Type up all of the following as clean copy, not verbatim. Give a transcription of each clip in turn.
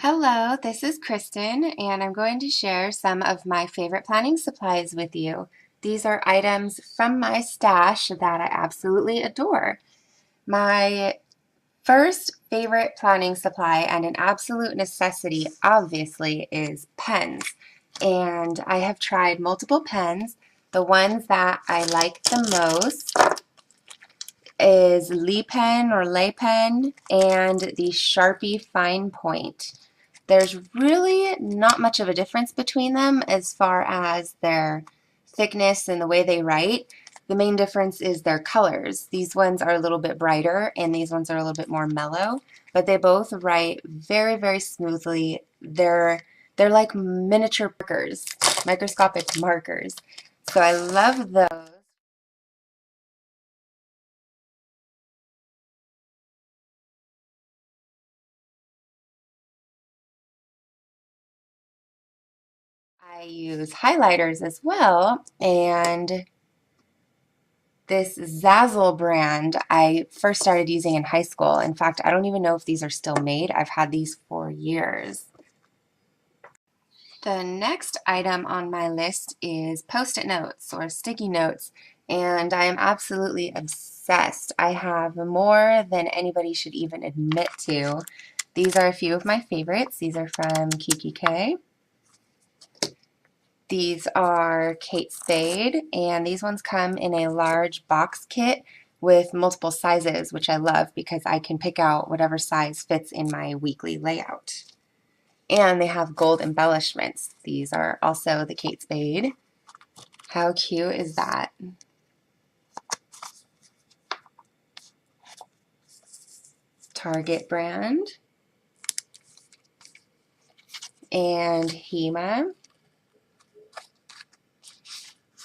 Hello, this is Kristen, and I'm going to share some of my favorite planning supplies with you. These are items from my stash that I absolutely adore. My first favorite planning supply and an absolute necessity, obviously, is pens. And I have tried multiple pens. The ones that I like the most is Lee Pen or Lay Pen and the Sharpie Fine Point. There's really not much of a difference between them as far as their thickness and the way they write. The main difference is their colors. These ones are a little bit brighter and these ones are a little bit more mellow, but they both write very, very smoothly. They're like miniature markers, microscopic markers. So I love those. I use highlighters as well, and this Zazzle brand I first started using in high school. In fact, I don't even know if these are still made. I've had these for years. The next item on my list is Post-it notes or sticky notes, and I am absolutely obsessed. I have more than anybody should even admit to. These are a few of my favorites. These are from Kiki K. These are Kate Spade, and these ones come in a large box kit with multiple sizes, which I love because I can pick out whatever size fits in my weekly layout. And they have gold embellishments. These are also the Kate Spade. How cute is that? Target brand. And Hema.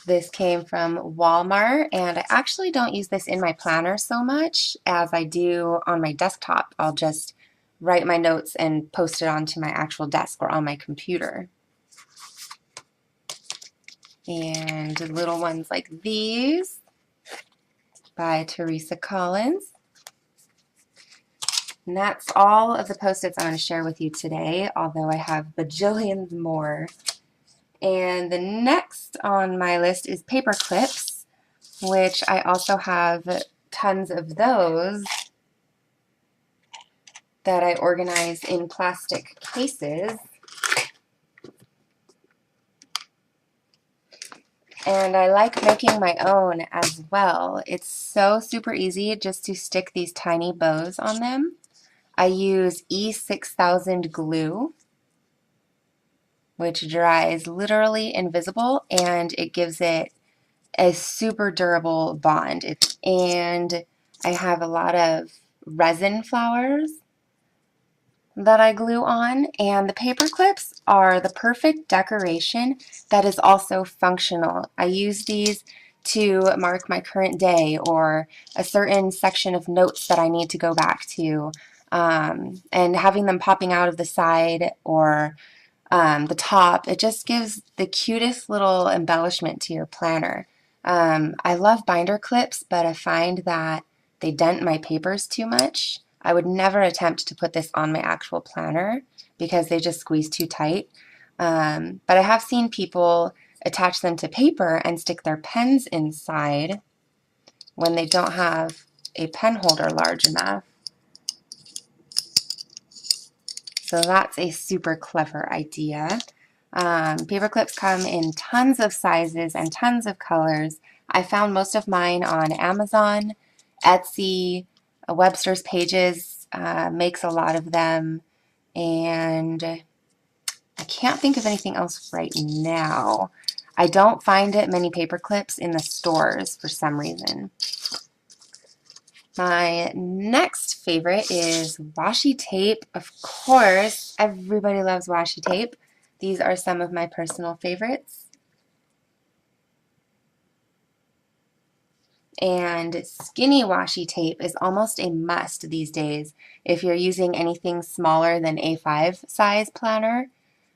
This came from Walmart, and I actually don't use this in my planner so much as I do on my desktop. I'll just write my notes and post it onto my actual desk or on my computer. And little ones like these by Teresa Collins. And that's all of the Post-its I'm going to share with you today, although I have bajillions more. And the next on my list is paper clips, which I also have tons of those that I organize in plastic cases. And I like making my own as well. It's so super easy just to stick these tiny bows on them. I use E6000 glue, which dries literally invisible, and it gives it a super durable bond. And I have a lot of resin flowers that I glue on, and the paper clips are the perfect decoration that is also functional. I use these to mark my current day or a certain section of notes that I need to go back to, and having them popping out of the side or the top, it just gives the cutest little embellishment to your planner. I love binder clips, but I find that they dent my papers too much. I would never attempt to put this on my actual planner because they just squeeze too tight. But I have seen people attach them to paper and stick their pens inside when they don't have a pen holder large enough. So that's a super clever idea. Paper clips come in tons of sizes and tons of colors. I found most of mine on Amazon, Etsy, Webster's Pages makes a lot of them, and I can't think of anything else right now. I don't find it many paper clips in the stores for some reason. My next favorite is washi tape. Of course, everybody loves washi tape. These are some of my personal favorites. And skinny washi tape is almost a must these days. If you're using anything smaller than A5 size planner,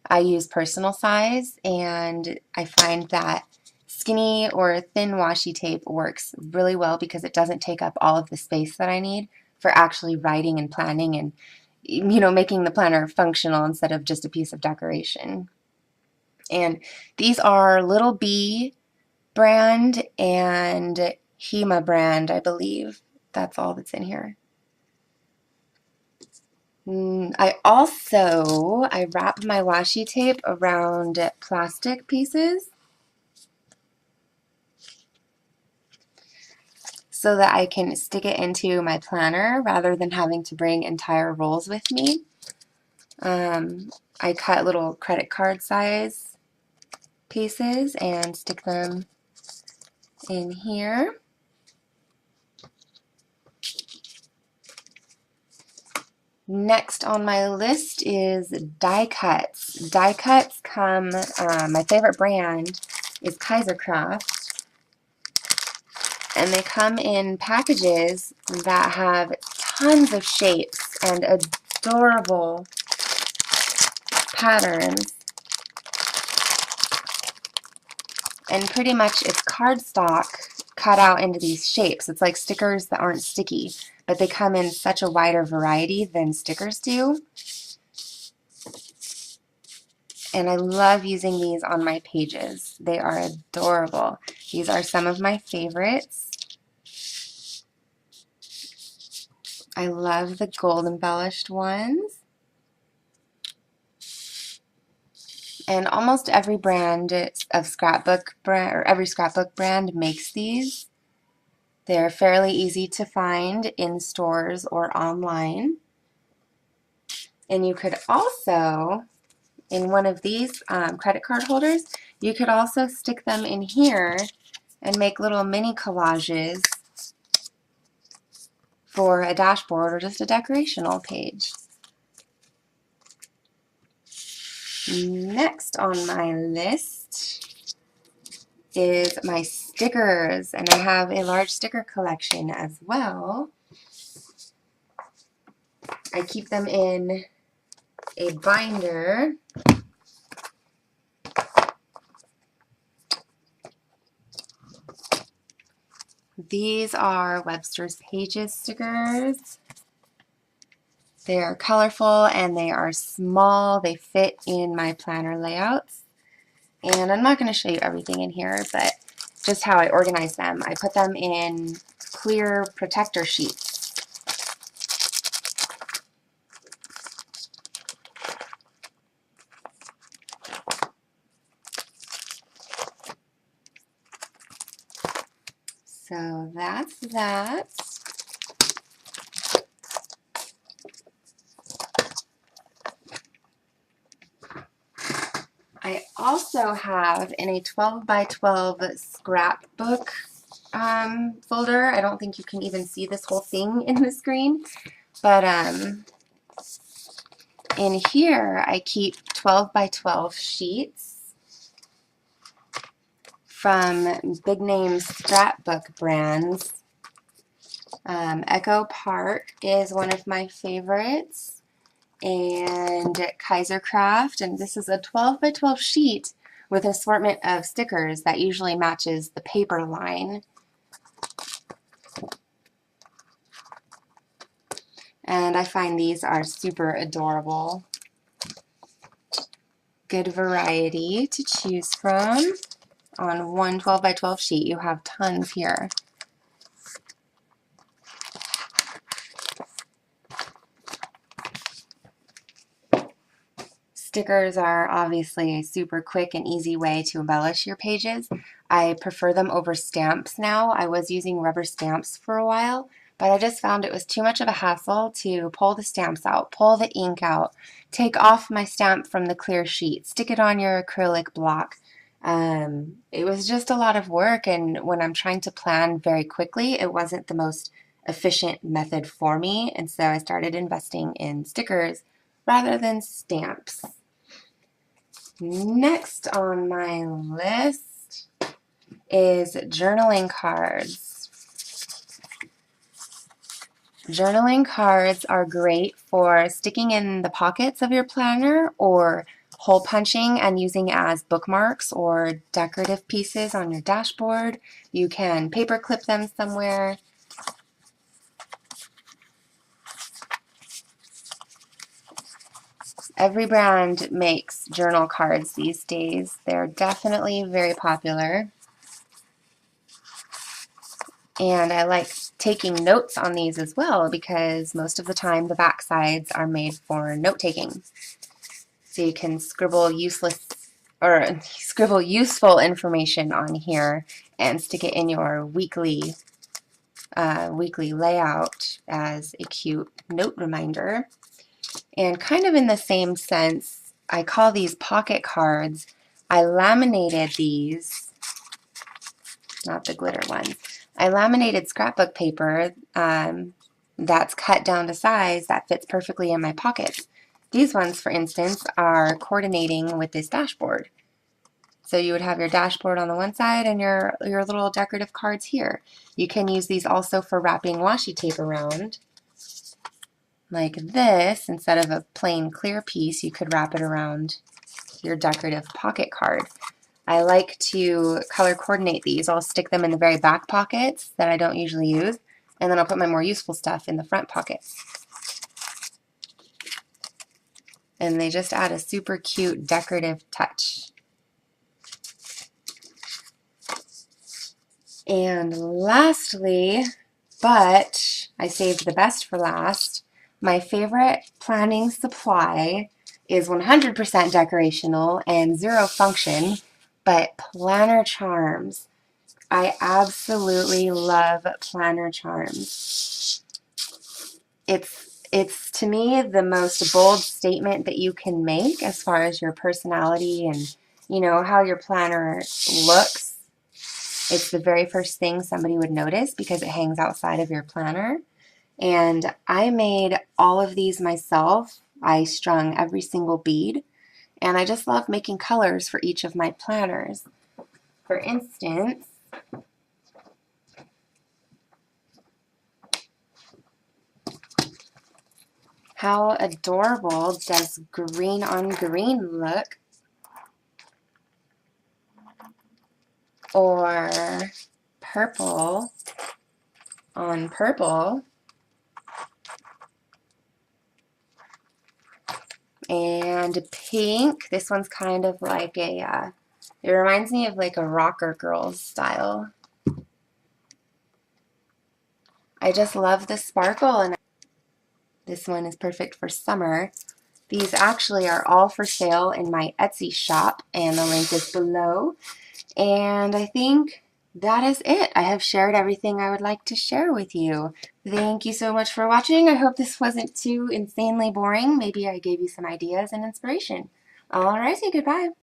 I use personal size, and I find that skinny or thin washi tape works really well because it doesn't take up all of the space that I need for actually writing and planning and making the planner functional instead of just a piece of decoration. And these are Little Bee brand and Hema brand, I believe. That's all that's in here. I wrap my washi tape around plastic pieces so that I can stick it into my planner rather than having to bring entire rolls with me. I cut little credit card size pieces and stick them in here. Next on my list is die cuts. Die cuts come, my favorite brand is Kaisercraft, and they come in packages that have tons of shapes and adorable patterns. And pretty much it's cardstock cut out into these shapes. It's like stickers that aren't sticky, but they come in such a wider variety than stickers do. And I love using these on my pages. They are adorable. These are some of my favorites. I love the gold embellished ones. And almost every brand of scrapbook brand, or every scrapbook brand makes these. They're fairly easy to find in stores or online. And you could also, in one of these credit card holders, you could also stick them in here and make little mini collages for a dashboard or just a decorational page. Next on my list is my stickers, and I have a large sticker collection as well. I keep them in a binder. These are Webster's Pages stickers. They are colorful and they are small. They fit in my planner layouts. And I'm not going to show you everything in here, but just how I organize them. I put them in clear protector sheets. So that's that. I also have in a 12 by 12 scrapbook folder. I don't think you can even see this whole thing in the screen, but in here I keep 12 by 12 sheets from big name scrapbook brands. Echo Park is one of my favorites, and Kaisercraft, and this is a 12 by 12 sheet with an assortment of stickers that usually matches the paper line. And I find these are super adorable. Good variety to choose from. On one 12 by 12 sheet, you have tons here. Stickers are obviously a super quick and easy way to embellish your pages. I prefer them over stamps now. I was using rubber stamps for a while, but I just found it was too much of a hassle to pull the stamps out, pull the ink out, take off my stamp from the clear sheet, stick it on your acrylic block. It was just a lot of work, and when I'm trying to plan very quickly, it wasn't the most efficient method for me, and so I started investing in stickers rather than stamps. Next on my list is journaling cards. Journaling cards are great for sticking in the pockets of your planner or hole punching and using as bookmarks or decorative pieces on your dashboard. You can paper clip them somewhere. Every brand makes journal cards these days. They're definitely very popular. And I like taking notes on these as well because most of the time the back sides are made for note taking. So you can scribble scribble useful information on here and stick it in your weekly layout as a cute note reminder. And kind of in the same sense, I call these pocket cards. I laminated these, not the glitter ones. I laminated scrapbook paper that's cut down to size that fits perfectly in my pockets. These ones, for instance, are coordinating with this dashboard. So you would have your dashboard on the one side and your little decorative cards here. You can use these also for wrapping washi tape around. Like this, instead of a plain clear piece, you could wrap it around your decorative pocket card. I like to color coordinate these. I'll stick them in the very back pockets that I don't usually use, and then I'll put my more useful stuff in the front pockets. And they just add a super cute decorative touch. And lastly, but I saved the best for last, my favorite planning supply is 100% decorational and zero function, but planner charms. I absolutely love planner charms. It's to me the most bold statement that you can make as far as your personality and how your planner looks. It's the very first thing somebody would notice because it hangs outside of your planner. And I made all of these myself. I strung every single bead, and I just love making colors for each of my planners. For instance, how adorable does green on green look? Or purple on purple? And pink. This one's kind of like it reminds me of like a rocker girls style. I just love the sparkle, and this one is perfect for summer. These actually are all for sale in my Etsy shop, and the link is below. And I think that is it. I have shared everything I would like to share with you. Thank you so much for watching. I hope this wasn't too insanely boring. Maybe I gave you some ideas and inspiration. Alrighty, goodbye.